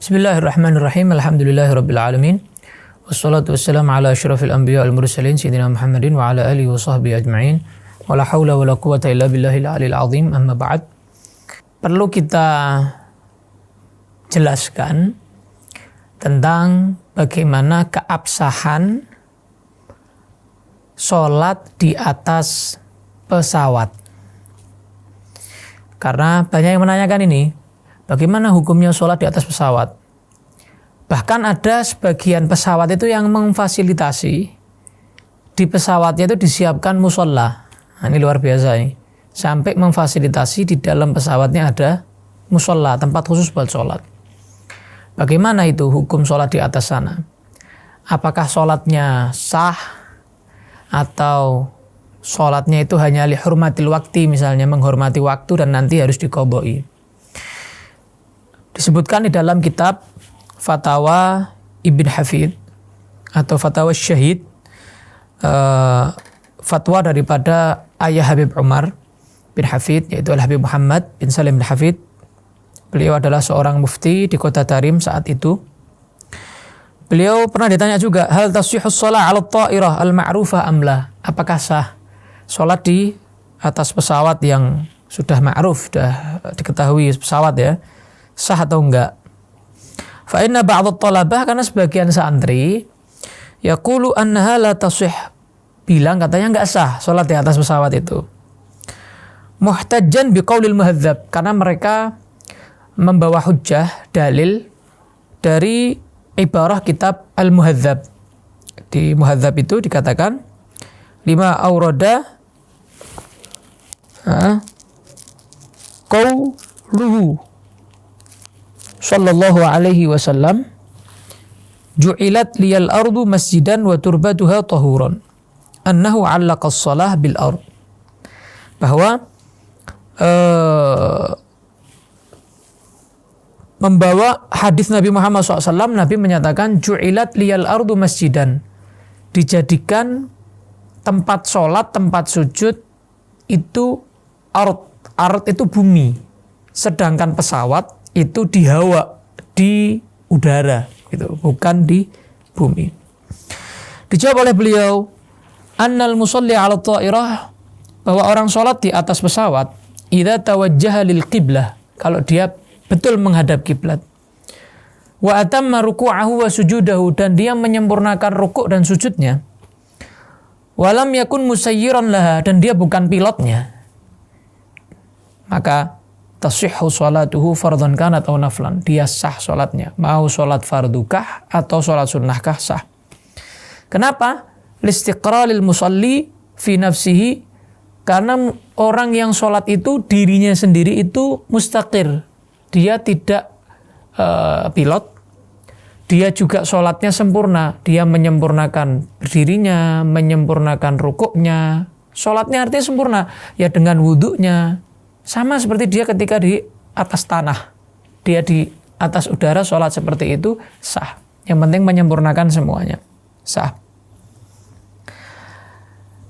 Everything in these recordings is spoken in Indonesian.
Bismillahirrahmanirrahim. Alhamdulillahirabbil alamin. Wassalatu wassalamu ala asyrafil anbiya wal mursalin sayyidina Muhammadin wa ala alihi wa sahbihi ajma'in. Wala haula wala quwwata illa billahil aliyil azim. Amma ba'd. Perlu kita jelaskan tentang bagaimana keabsahan sholat di atas pesawat. Karena banyak yang menanyakan ini, bagaimana hukumnya sholat di atas pesawat? Bahkan ada sebagian pesawat itu yang memfasilitasi di pesawatnya itu disiapkan musola. Nah, ini luar biasa ini. Sampai memfasilitasi di dalam pesawatnya ada musola, tempat khusus buat sholat. Bagaimana itu hukum sholat di atas sana? Apakah sholatnya sah? Atau sholatnya itu hanya lihurmatil wakti, misalnya menghormati waktu dan nanti harus diqodoi. Disebutkan di dalam kitab Fatawa Ibn Hafid atau Fatawa Syahid, fatwa daripada ayah Habib Umar bin Hafid, yaitu Habib Muhammad bin Salim bin Hafid. Beliau adalah seorang mufti di kota Tarim saat itu. Beliau pernah ditanya juga, hal tasihhus shalah 'ala at-ta'irah al-ma'rufah am la? Apakah sah salat di atas pesawat yang sudah ma'ruf, sudah diketahui pesawat ya? Sah atau enggak? Fa inna ba'd at-talabah, karena sebagian santri yaqulu annaha la tasih, bilang katanya enggak sah salat di atas pesawat itu. Muhtajjan biqaulil muhadzab, karena mereka membawa hujjah dalil dari ibarah kitab Al-Muhadzab. Di Muhadzab itu dikatakan lima aurada qauluhu sallallahu alaihi wasallam ju'ilat liyal ardu masjidan wa turbatuha tahuran annahu 'allaqa as-shalah bil ard. Bahwa membawa hadis Nabi Muhammad SAW, Nabi menyatakan ju'ilat liyal ardu masjidan, dijadikan tempat sholat, tempat sujud itu ard. Ard itu bumi, sedangkan pesawat itu di hawa, di udara gitu, bukan di bumi. Dijawab oleh beliau, annal musalli 'ala ta'irah, bahwa orang sholat di atas pesawat, idza tawajjaha lil qiblah, kalau dia betul menghadap kiblat. Wa atamma ruku'ahu wa sujudahu, dan dia menyempurnakan rukuk dan sujudnya. Walam yakun musayyiran laha, dan dia bukan pilotnya. Maka tasihhu salatuhu fardhan kanat aw naflan, dia sah salatnya. Mau salat fardukah atau salat sunnahkah, sah. Kenapa? Listiqralil musalli fi nafsihi, karena orang yang salat itu dirinya sendiri itu mustaqir. Dia tidak pilot, dia juga sholatnya sempurna, dia menyempurnakan berdirinya, menyempurnakan rukuknya, sholatnya artinya sempurna, ya dengan wudhunya, sama seperti dia ketika di atas tanah, dia di atas udara sholat seperti itu, sah. Yang penting menyempurnakan semuanya, sah.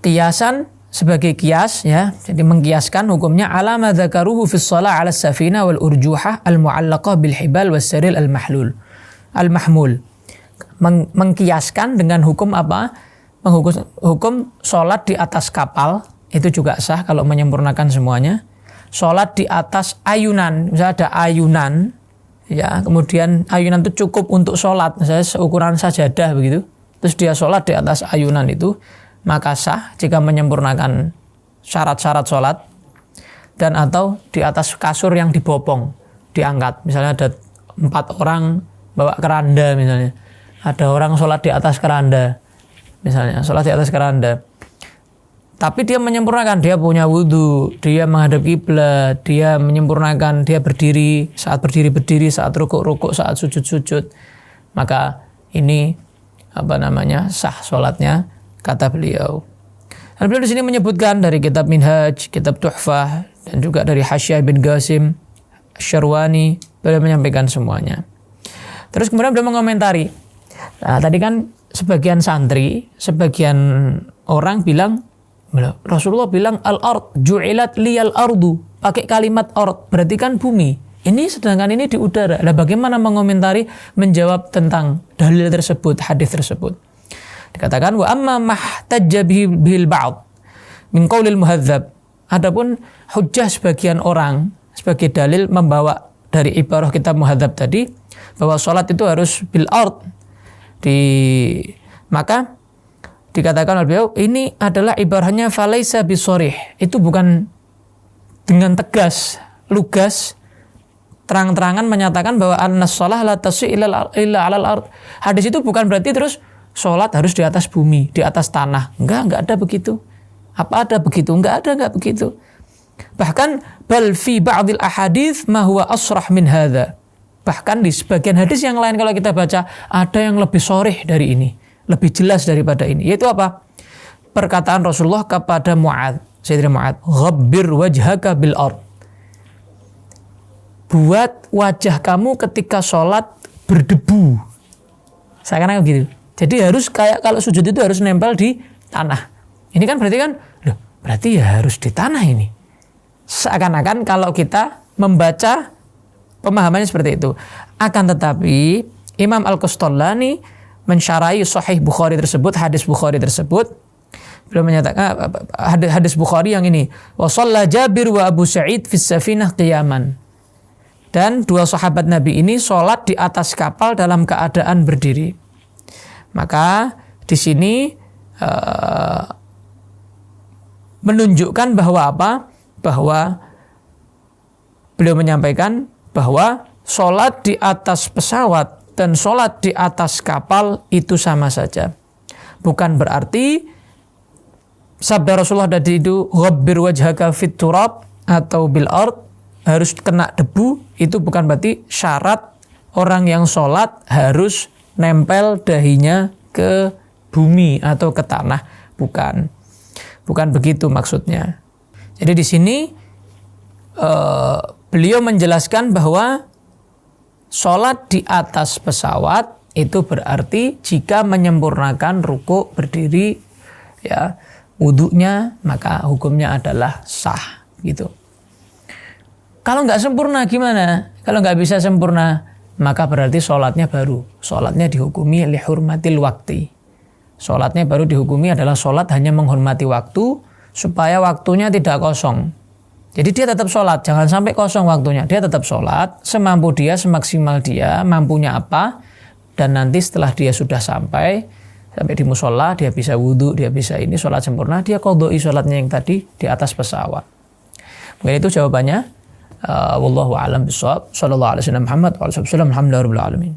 Kiasan, sebagai kias ya, jadi mengkiaskan hukumnya ala ma dzakaruhu fi shalah 'ala as-safina wal urjuhah al-mu'allaqah bil hibal was saril al-mahmul. Mengkiaskan dengan hukum apa? Hukum salat di atas kapal itu juga sah kalau menyempurnakan semuanya. Salat di atas ayunan, misalnya ada ayunan ya, kemudian ayunan itu cukup untuk salat, misalnya seukuran sajadah begitu. Terus dia salat di atas ayunan itu, maka sah jika menyempurnakan syarat-syarat sholat. Dan atau di atas kasur yang dibopong, diangkat, misalnya ada 4 orang bawa keranda, misalnya ada orang sholat di atas keranda, misalnya sholat di atas keranda, tapi dia menyempurnakan, dia punya wudhu, dia menghadap kiblat, dia menyempurnakan, dia berdiri, saat berdiri, saat rukuk, saat sujud, maka ini sah sholatnya, kata beliau. Dan beliau di sini menyebutkan dari kitab Minhaj, kitab Tuhfah, dan juga dari Hasyiah bin Qasim Syarwani, beliau menyampaikan semuanya. Terus kemudian beliau mengomentari. Nah, tadi kan sebagian santri, sebagian orang bilang, Rasulullah bilang al-ard ju'ilat liyal ardu, pakai kalimat ard, berarti kan bumi. Ini sedangkan ini di udara. Lah bagaimana mengomentari, menjawab tentang dalil tersebut, hadis tersebut? Dikatakan wa amma mahtajja bil ba'd min qaulil muhadzab. Adapun hujjah sebagian orang sebagai dalil membawa dari ibarah kitab muhadzab tadi bahwa salat itu harus bil ard. Maka dikatakan oleh beliau ini adalah ibarahnya falaisa bisorih. Itu bukan dengan tegas, lugas, terang-terangan menyatakan bahwa an-shalah la tasih illa 'alal ard. Hadis itu bukan berarti terus salat harus di atas bumi, di atas tanah. Enggak ada begitu. Apa ada begitu? Enggak begitu. Bahkan bal fi ba'dil ahadits ma huwa asrah min hadza. Bahkan di sebagian hadis yang lain kalau kita baca ada yang lebih sharih dari ini, lebih jelas daripada ini. Yaitu apa? Perkataan Rasulullah kepada Mu'adz, Sayyidina Mu'adz, "Ghabbir wajhaka bil ard." Buat wajah kamu ketika sholat berdebu. Seakan-akan gitu. Jadi harus kayak kalau sujud itu harus nempel di tanah. Ini kan berarti kan, loh, berarti ya harus di tanah ini. Seakan-akan kalau kita membaca pemahamannya seperti itu. Akan tetapi Imam Al-Qustallani mensyarahi Sahih Bukhari tersebut, hadis Bukhari tersebut. Beliau menyatakan hadis Bukhari yang ini, wa shalla Jabir wa Abu Sa'id fis safinah qiyaman. Dan dua sahabat Nabi ini sholat di atas kapal dalam keadaan berdiri. Maka di sini menunjukkan bahwa apa? Bahwa beliau menyampaikan bahwa sholat di atas pesawat dan sholat di atas kapal itu sama saja. Bukan berarti sabda Rasulullah tadi itu ghabbir wajhaka fit turab atau bil ard, harus kena debu, itu bukan berarti syarat orang yang sholat harus nempel dahinya ke bumi atau ke tanah. Bukan begitu maksudnya. Jadi di sini beliau menjelaskan bahwa sholat di atas pesawat itu berarti jika menyempurnakan ruku berdiri, ya, wudunya, maka hukumnya adalah sah gitu. Kalau nggak sempurna gimana? Kalau nggak bisa sempurna, maka berarti sholatnya baru. Sholatnya dihukumi lihurmatil wakti. Sholatnya baru dihukumi adalah sholat hanya menghormati waktu, supaya waktunya tidak kosong. Jadi dia tetap sholat, jangan sampai kosong waktunya. Dia tetap sholat, semampu dia, semaksimal dia, mampunya apa. Dan nanti setelah dia sudah sampai di musola, dia bisa wudhu, dia bisa ini, sholat sempurna, dia qadha'i sholatnya yang tadi di atas pesawat. Mungkin itu jawabannya. Wallahu a'lam bishawab. Shallallahu alaihi wasallam Muhammad wa alihi wasallam. Alhamdulillahirabbil alamin.